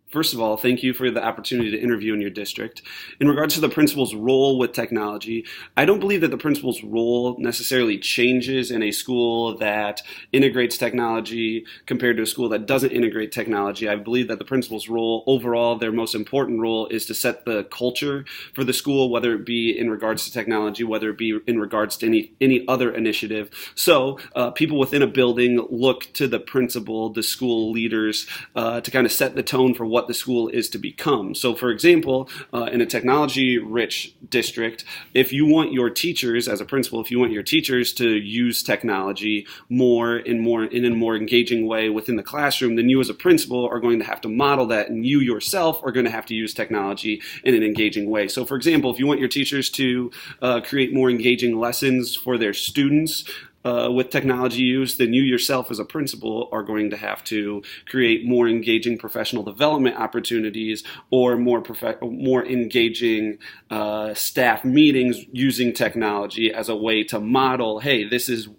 First of all, thank you for the opportunity to interview in your district. In regards to the principal's role with technology, I don't believe that the principal's role necessarily changes in a school that integrates technology compared to a school that doesn't integrate technology. I believe that the principal's role overall, their most important role, is to set the culture for the school, whether it be in regards to technology, whether it be in regards to any other initiative. So people within a building look to the principal, the school leaders, to kind of set the tone for what the school is to become. So for example, in a technology-rich district, if you want your teachers, as a principal, if you want your teachers to use technology more in a more engaging way within the classroom, then you as a principal are going to have to model that, and you yourself are going to have to use technology in an engaging way. So for example, if you want your teachers to create more engaging lessons for their students, with technology use, then you yourself as a principal are going to have to create more engaging professional development opportunities or more engaging staff meetings using technology as a way to model, hey, this is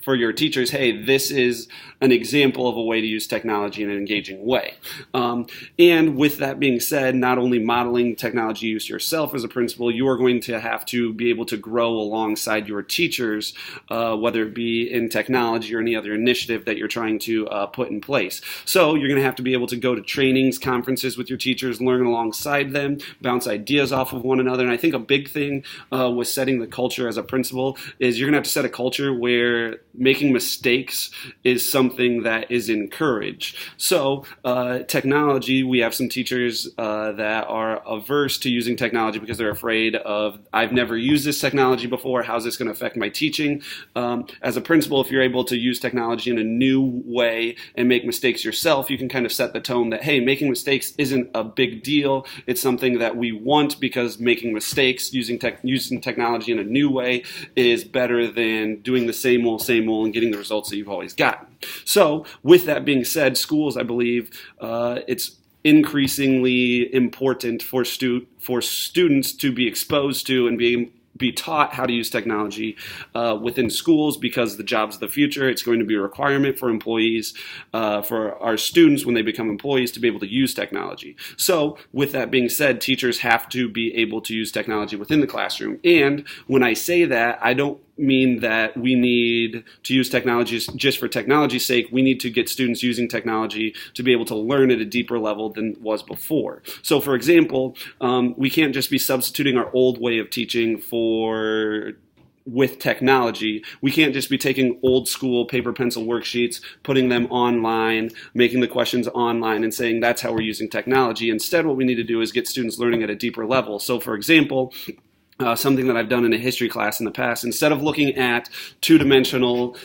for your teachers, hey, this is an example of a way to use technology in an engaging way. And with that being said, not only modeling technology use yourself as a principal, you are going to have to be able to grow alongside your teachers, whether it be in technology or any other initiative that you're trying to put in place. So you're going to have to be able to go to trainings, conferences with your teachers, learn alongside them, bounce ideas off of one another. And I think a big thing with setting the culture as a principal is you're going to have to set a culture where making mistakes is something that is encouraged. So technology, we have some teachers that are averse to using technology because they're afraid of, I've never used this technology before, how's this going to affect my teaching? As a principal, if you're able to use technology in a new way and make mistakes yourself, you can kind of set the tone that, hey, making mistakes isn't a big deal. It's something that we want because making mistakes, using technology in a new way is better than doing the same old, and getting the results that you've always gotten. So with that being said, schools, I believe, it's increasingly important for students to be exposed to and be taught how to use technology within schools, because the jobs of the future, it's going to be a requirement for employees, for our students when they become employees, to be able to use technology. So with that being said, teachers have to be able to use technology within the classroom. And when I say that, I don't mean that we need to use technology just for technology's sake. We need to get students using technology to be able to learn at a deeper level than was before. So for example, we can't just be substituting our old way of teaching with technology. We can't just be taking old school paper pencil worksheets, putting them online, making the questions online, and saying that's how we're using technology. Instead, what we need to do is get students learning at a deeper level. So for example, something that I've done in a history class in the past, instead of looking at two-dimensional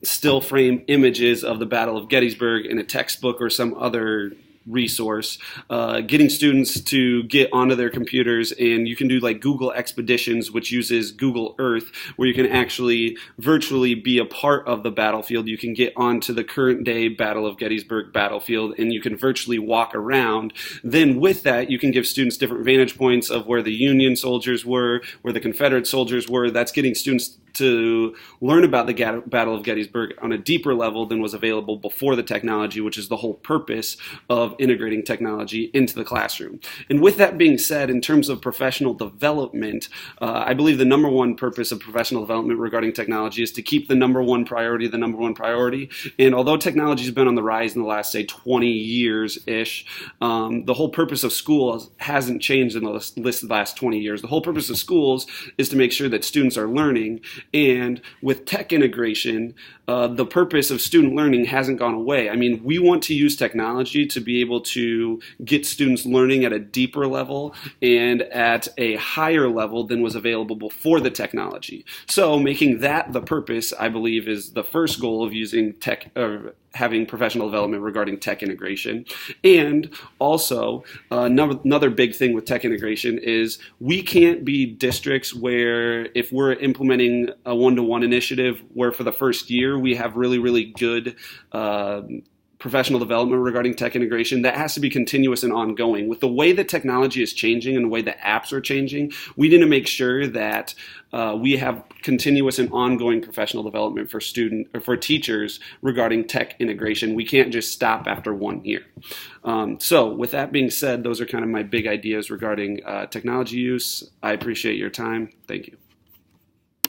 still frame images of the Battle of Gettysburg in a textbook or some other resource, getting students to get onto their computers, and you can do like Google Expeditions, which uses Google Earth, where you can actually virtually be a part of the battlefield. You can get onto the current day Battle of Gettysburg battlefield, and you can virtually walk around. Then with that, you can give students different vantage points of where the Union soldiers were, where the Confederate soldiers were. That's getting students to learn about the Battle of Gettysburg on a deeper level than was available before the technology, which is the whole purpose of integrating technology into the classroom. And with that being said, in terms of professional development, I believe the number one purpose of professional development regarding technology is to keep the number one priority the number one priority. And although technology has been on the rise in the last, say, 20 years-ish, the whole purpose of schools hasn't changed in the last 20 years. The whole purpose of schools is to make sure that students are learning. And with tech integration, the purpose of student learning hasn't gone away. I mean, we want to use technology to be able to get students learning at a deeper level and at a higher level than was available before the technology. So making that the purpose, I believe, is the first goal of using tech, having professional development regarding tech integration. And also, another big thing with tech integration is we can't be districts where, if we're implementing a one-to-one initiative where for the first year we have really, really good professional development regarding tech integration, that has to be continuous and ongoing. With the way that technology is changing and the way that apps are changing, we need to make sure that we have continuous and ongoing professional development for teachers regarding tech integration. We can't just stop after 1 year. So with that being said, those are kind of my big ideas regarding technology use. I appreciate your time. Thank you.